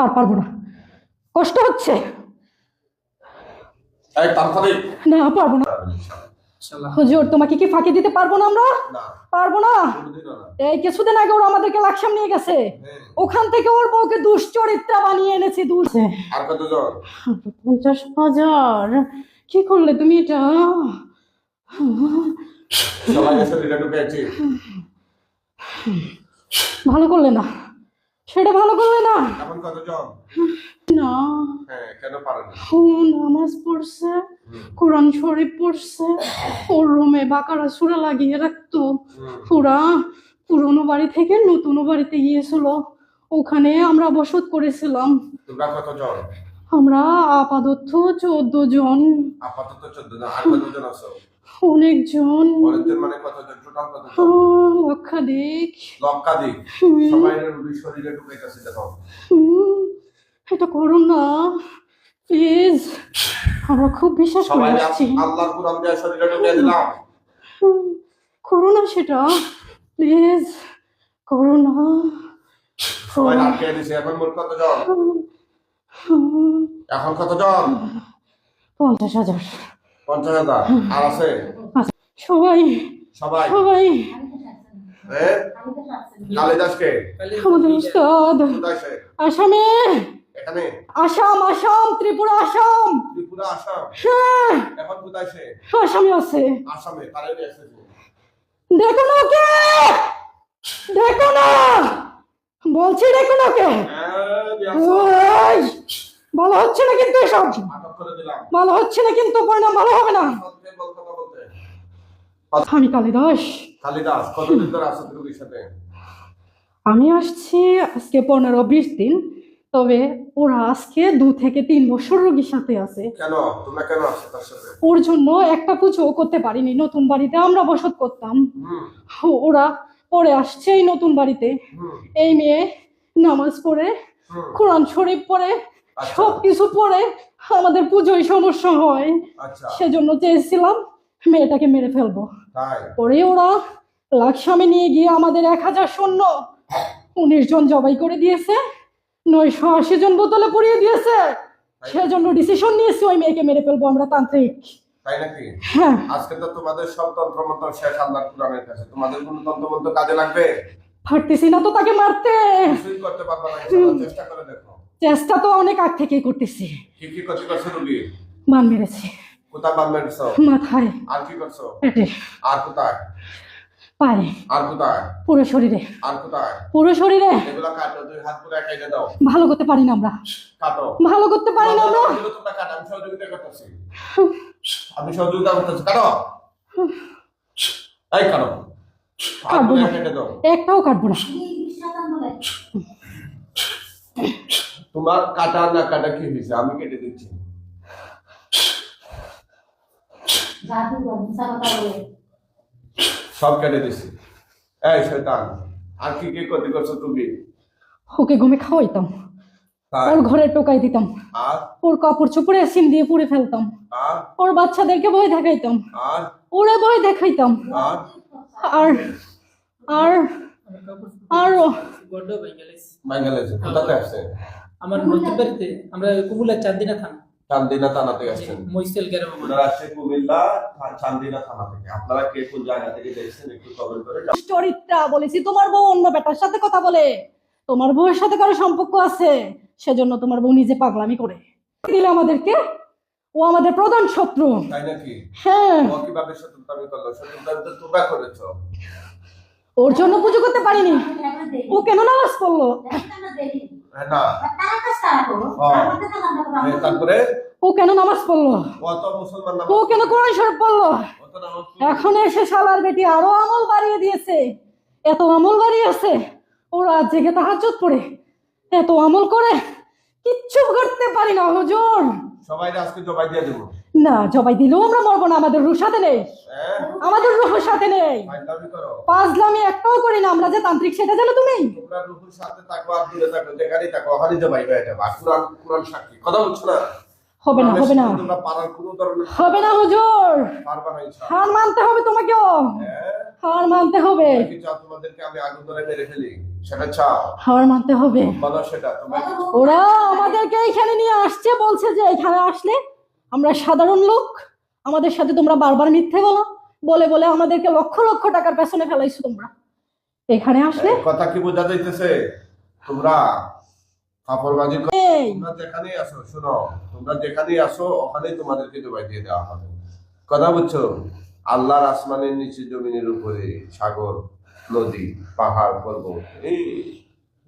আর পারবো না, কষ্ট হচ্ছে। না পারবো না হুজুর, তোমাকে কি ফাঁকি দিতে পারবো না আমরা? পারবো না। এই কিছুদিন আগে ওরা আমাদেরকে লাকসাম নিয়ে গেছে, ওখান থেকে ওর বউকে দুশ্চরিত্রা বানিয়ে এনেছি। 50,000 কি করলে তুমি এটা? ভালো করলে না, সেটা ভালো করলে না। না ও নামাজ পড়ছে, কোরআন শরীফ পড়ছে, ওর রুমে বাকারা সূরা লাগিয়ে রাখতো। ওরা পুরোনো বাড়ি থেকে নতুন বাড়িতে গিয়েছিল, ওখানে আমরা বসত করেছিলাম। আমরা আপাতত 14 জন। অনেকজন। লক্ষাধিক। এটা করুন না প্লিজ, আমরা খুব বিশ্বাস করে আসছি। করো না সেটা প্লিজ, করো না। এখন কতজন? 50,000। 50,000 আর আছে? সবাই সবাই সবাই। কালিদাসকে আমাদের উস্তাদ আসামে। এখানে আসাম, আসাম, ত্রিপুরা, আসাম। ত্রিপুরা, আসাম। হ্যাঁ এখন কোথায় সে? আসামে আছে। আসামে কারে এসেছে? দেখো না ওকে, দেখো না বলছি, দেখো না ওকে। ভালো হচ্ছে না কিন্তু এসব, ভালো হচ্ছে না কিন্তু, পরিণাম ভালো হবে না। আমি কালিদাস। কালিদাস কতদিন ধরে আছো রোগীর সাথে? আমি আসছি আজকে 15-20 দিন, তবে ওরা আজকে 2 থেকে 3 বছর রোগীর সাথে আছে। কেন তোমরা কেন আসছো তার সাথে? ওর জন্য একটা পুজো করতে পারিনি, নতুন বাড়িতে আমরা বসত করতাম। ওরা পরে আসছে এই নতুন বাড়িতে। এই মেয়ে নামাজ পড়ে, কোরআন শরীফ পড়ে, সবকিছু পড়ে, আমাদের পুজোয় সমস্যা হয়, সেজন্য চেয়েছিলাম মেয়েটাকে মেরে ফেলবো। পরে ওরা লাকসামে নিয়ে গিয়ে আমাদের 1000 সৈন্য 19 জন জবাই করে দিয়েছে, 980 জন বোতলে পুড়িয়ে দিয়েছে। সেজন্য ডিসিশন নিয়েছি ওই মেয়েকে মেরে ফেলবো আমরা, তান্ত্রিক। তাই নাকি? হ্যাঁ। আজকে তো তোমাদের সব তন্ত্রমন্ত্র শেষ আল্লাহর কুরআনের কাছে, তোমাদের কোনো তন্ত্রমন্ত্র কাজে লাগবে? পারতেছি না তো তাকে মারতে। কিছুই করতে পারবা না, ইনশাআল্লাহ চেষ্টা করে দেখো। চেষ্টা তো অনেক আগ থেকেই করতেছি। কি করছো রুবি? বান মেরেছি। কোথায় বান মেরেছো? মাথায়। আর কি করছো? পেটে। আর কোথায়? পায়ে। আর কোথায়? পুরো শরীরে। আর কোথায়? পুরো শরীরে। এগুলা কাটো, দুই হাত পুরো কেটে দাও। ভালো করতে পারি না আমরা। কাটো। ভালো করতে পারি না আমরা। তোমরা কাটো, আমি সহযোগিতা করতেছি। আমি সহযোগিতা করতেছি, কাটো। এই কাটো। কাটবো না, একটাও কাটবো না। তোমার কাটা না কাটা কি হয়েছে? আমি কেটে দিচ্ছি। সব কেটে দিচ্ছি। এই শয়তান, আর কি কি ক্ষতি করছো তুমি? ওকে ঘুমে খাওয়াইতাম, ওর ঘরে টোকাই দিতাম, ওর কাপড় চোপড়ে সিম দিয়ে পুড়ে ফেলতাম, ওর বাচ্চাদেরকে ভয় দেখাইতাম, ওরে ভয় দেখাইতাম, আর আর আর বাংলাদেশে কোথাতে আসছে? আমার নতুন বাড়িতে আমরা কুমিল্লা চান্দিনা থানা। চান্দিনা থানা থেকে আসছেন? মইসেল গ্রাম। আপনারা আসছেন কুমিল্লা চান্দিনা থানা থেকে। আপনারা কে কোন জায়গা থেকে দেখছেন একটু কমেন্ট করে জানান। চরিত্রা বলেছি, তোমার বউ অন্য বেটার সাথে কথা বলে, তোমার বউয়ের সাথে কারো সম্পর্ক আছে, সেজন্য তোমার বউ নিজে পাগলামি করে দিলে আমাদেরকে। ও আমাদের প্রধান শত্রু। তাই নাকি? হ্যাঁ। ও কিভাবে শত্রুতামি করলো? শত্রুতামি তো তোমরা করেছো। ওর জন্য পুজো করতে পারিনি, ও কেন নামাজ পড়লো? না তারপরে ও কেন নামাজ পড়লো? ও কেন কোরআন শরীফ পড়লো? এখন এসে শালার বেটি আরো আমল বাড়িয়ে দিয়েছে। এত আমল বাড়িয়েছে, ও রাত জেগে তাহাজ্জুদ পড়ে এত আমল করে, কিচ্ছু করতে পারি না হুজুর। সবাই আজকে জবাই দিয়ে দেব না, জবাই দিলেও আমরা মরবো না, আমাদের রুহ সাথে নেই, আমাদের রুহ সাথে নেই। পাঁচলামি একটাও করি না আমরা, যে তান্ত্রিক সেটা জানো তুমি? তোমরা রুহুর সাথে থাকো আর দূরে থাকো, যেখানেই থাকো ওখানেই জবাই হয়ে যাবে। কুরআন কুরআন সাক্ষী, কথা বলছো না? হবে না, হবে না, তোমরা পারার কোনো ধরনের হবে না হুজুর। পারবা না ইনশাআল্লাহ। হার মানতে হবে তোমাকেও, হার মানতে হবে। কি চাও তোমাদেরকে আমি আগুন ধরে মেরে ফেলি? সেটা চাও? হার মানতে হবে। বলো সেটা তুমি। ওরা আমাদেরকে এখানে নিয়ে আসছে, বলছে যে এখানে আসলে আমরা সাধারণ লোক, আমাদের সাথে তোমরা বারবার মিথ্যে বলো, বলে বলে আমাদেরকে লক্ষ লক্ষ টাকার পেছনে ফেলাইছো তোমরা। এখানে আসলে কথা কি বোঝা যাইতেছে? তোমরা কাপড়বাজি এই তোমরা যেখানেই আসো, শোনো, তোমরা যেখানেই আসো ওখানেই তোমাদেরকে জবাই দিয়ে দেওয়া হবে। কথা বুঝছো? আল্লাহর আসমানের নিচে, জমিনের উপরে, সাগর, নদী, পাহাড়, পর্বত, এই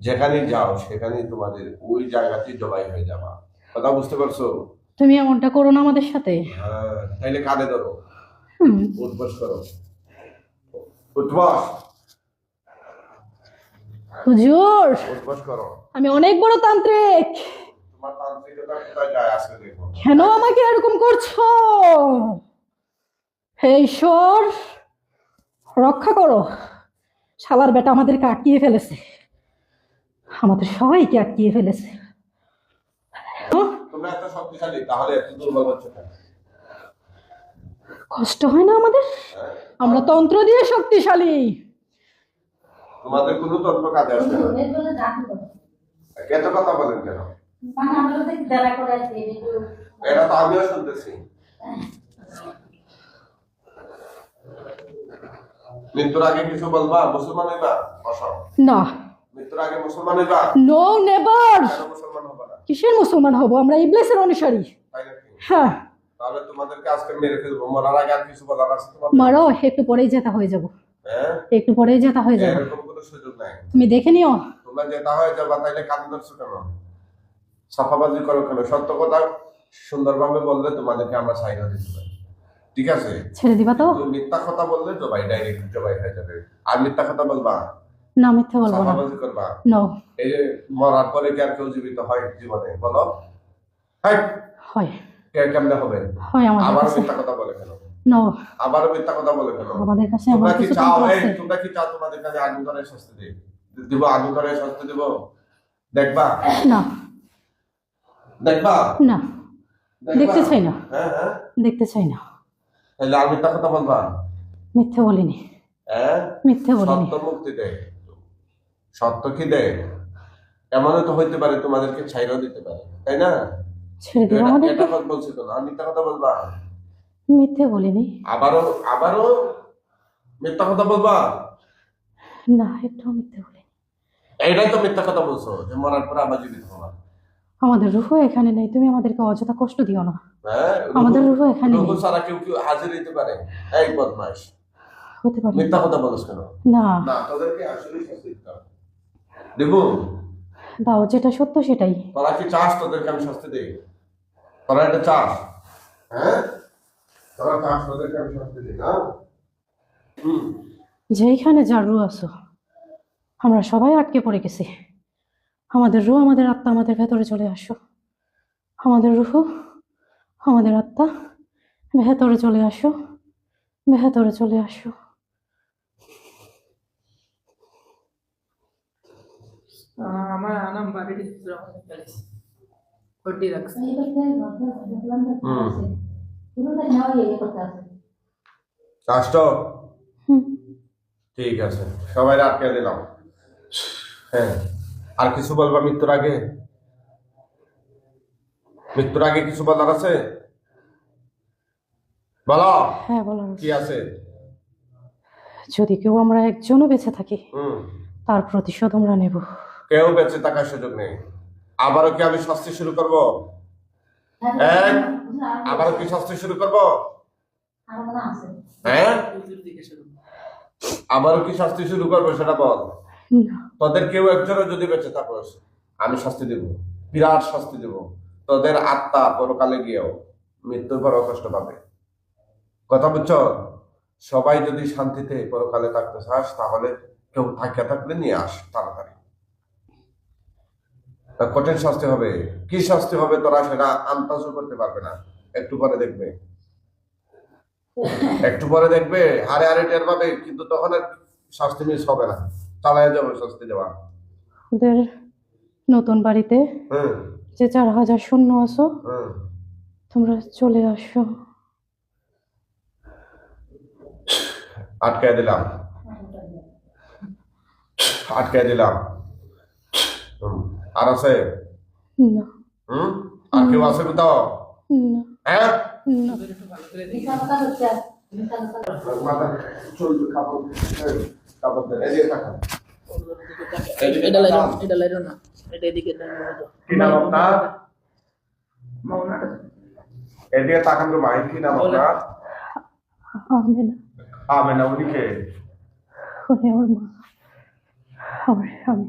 যেখানেই যাও সেখানেই তোমাদের ওই জায়গাতেই জবাই হয়ে যাবা। কথা বুঝতে পারছো? তুমি এমনটা করো না আমাদের সাথে। হ্যাঁ, তাইলে কাঁধে ধরো, হুম, উঠবস করো, উঠবস, হুজুর উঠবস করো। আমি অনেক বড় তান্ত্রিক, তোমার তান্ত্রিকতা কোথায় যায় আজকে দেখো। কেন আমাকে এরকম করছো? হে ঈশ্বর, রক্ষা করো। শালার বেটা আমাদেরকে আটকিয়ে ফেলেছে, আমাদের সবাইকে আটকিয়ে ফেলেছে। হ্যাঁ? তোমরা এত শক্তিশালী, তাহলে এত দুর্বল হচ্ছে কেন? কষ্ট হয় না আমাদের? হ্যাঁ? আমরা তন্ত্র দিয়ে শক্তিশালী। তোমাদের কোনো তন্ত্র কাজে আসবে না। এত কথা বলেন কেন? এটা তো আমিও শুনতেছি। মৃত্যুর আগে কিছু বলবা? মুসলমান হইবা? বসো। না, মৃত্যুর আগে মুসলমান হইবা? No never. কেন মুসলমান হবা না? কিসের মুসলমান হব? আমরা ইবলিসের অনুসারী। তাই নাকি? হ্যাঁ, তাহলে তোমাদেরকে আজকে মেরে ফেলবো। মরার আগে আর কিছু বলার আছে তোমার? মারো, একটু পরেই জেতা হয়ে যাব, হ্যাঁ, একটু পরেই জেতা হয়ে যাব। এরকম কোনো সুযোগ নাই। তুমি দেখে নিও। তোমরা যেটা হয়ে যাবা, তাইলে কান ধরছো কেন? সাফাবাজি করো কেন? সত্য কথা সুন্দরভাবে বললে তোমাদেরকে আমরা সাইরা দিতে পারি, ঠিক আছে? ছেড়ে দিবা তো? কিন্তু মিথ্যা কথা বললে জবাই, ডাইরেক্ট জবাই হয়ে যাবে। আর মিথ্যা কথা বলবা, না, মিথ্যে বলবো না। সাফাবাজি করবা। নো। এই যে মরার পরে কি আর কেউ জীবিত হয় জীবনে? বলো। হ্যাঁ, হয়, কেমনে হবে? হয় আমাদের আবার কাছে। মিথ্যা কথা বলে কেন? নো, আবারও মিথ্যা কথা বলে কেন? আমাদের কাছে এমন তোমরা কি কিছু চাও? তন্ত্র এই আছে। তোমরা কি চাও তোমাদের কাছে আগুন ধরে শাস্তি দিব? আগুন ধরে শাস্তি দিব? দেখবা? না, দেখবা? না, দেখবা? দেখতে চাই না, হ্যাঁ, হ্যাঁ। দেখতে চাই না। তাহলে আর মিথ্যা কথা বলবা? মিথ্যে বলিনি, হ্যাঁ, মিথ্যে বলিনি। সত্য মুক্তি দেয়। সত্য কি দেয়? এমনও তো হইতে পারে তোমাদেরকে ছাইরাও দিতে পারে, তাই না? ছেড়ে দিবা এটা আমাদেরকে? কথা বলছি তো, আর মিথ্যা কথা বলবা? মিথ্যে বলিনি। আবারও আবারও মিথ্যা কথা বলবা? না, একটু মিথ্যে বলিনি। এইটাই তো মিথ্যা কথা বলছো, যে মরার পর আবার জীবিত হবা। আমাদের রুহু এখানে নেই, তুমি আমাদেরকে অযথা কষ্ট দিও না। হ্যাঁ, আমাদের রুহু এখানে রুহু নেই। ছাড়া কেউ কেউ হাজির হইতে পারে? এই বদমাস, হতে পারে মিথ্যা কথা বলছ কেন? না। না, তোদেরকে আসলেই শাস্তি দিতে হবে। দেব? দাও, যেটা সত্য সেটাই। তোরা কি চাস তোদেরকে আমি শাস্তি দিই? তোরা এটা চাস? হ্যাঁ, তোরা চাস তোদেরকে আমি শাস্তি দিই না? হুম। যেইখানে যার রু আছো, আমরা সবাই আটকে পড়ে গেছি। আমাদের রু, আমাদের আত্মা, আমাদের ভেতরে চলে আসো। আমাদের রুহু, আমাদের আত্মা, ভেতরে চলে আসো, ভেতরে চলে আসো। আমার নাম বাড়ি ওটি রাখছে। চাস তো? হুম, ঠিক আছে, সবাই আটকে দিলাম। হ্যাঁ, আর কিছু বলবা মৃত্যুর আগে? মৃত্যুর আগে কিছু বলার আছে? বলো, হ্যাঁ, বলার আছে। কি আছে? যদি কেউ আমরা একজনও বেঁচে থাকি, হুম। তার প্রতিশোধ আমরা নেব। কেউ বেঁচে থাকার সুযোগ নেই। আবারও কি আমি শাস্তি শুরু করব? হ্যাঁ, আবারও কি শাস্তি শুরু করব? হ্যাঁ, হুজুর দিকে শুরু। আবারও কি শাস্তি শুরু করবো সেটা বল। না, তোদের কেউ একজনও যদি বেঁচে থাকোস, আমি শাস্তি দেব, বিরাট শাস্তি দেব। তোদের আত্মা পরকালে গিয়েও মৃত্যুর পরও কষ্ট পাবে। কথা বুঝছো? সবাই যদি শান্তিতে পরকালে থাকতে চাস, তাহলে কেউ থাকিয়া থাকলে নিয়ে আস তাড়াতাড়ি। তা কঠিন শাস্তি হবে। কি শাস্তি হবে তোরা সেটা আন্দাজও করতে পারবে না। একটু পরে দেখবে, একটু পরে দেখবে, হারে হারে টের পাবে, কিন্তু তখন আর শাস্তি মিস হবে না, চালায় যাবে শাস্তি দেওয়া। ওদের নতুন বাড়িতে হুম, যে 4000 শূন্য আছো, হুম। তোমরা চলে আসো। আটকায় দিলাম। আটকে দিলাম। আর আছে? না আর কেউ আছে কোথাও? না হ্যাঁ, না একটু ভালো করে দেখি। চলবে কাপড়, কাপড় দেন, এদিকে তাকান। এটা লাইরো না, এটা এদিকে লাইরো। কি নাম আপনার? মাওনাটা এদিকে তাকান তো ভাই, কি নাম আপনার? আমেনা আমেনা, উনি কে? উনি আমার মা আমার স্বামী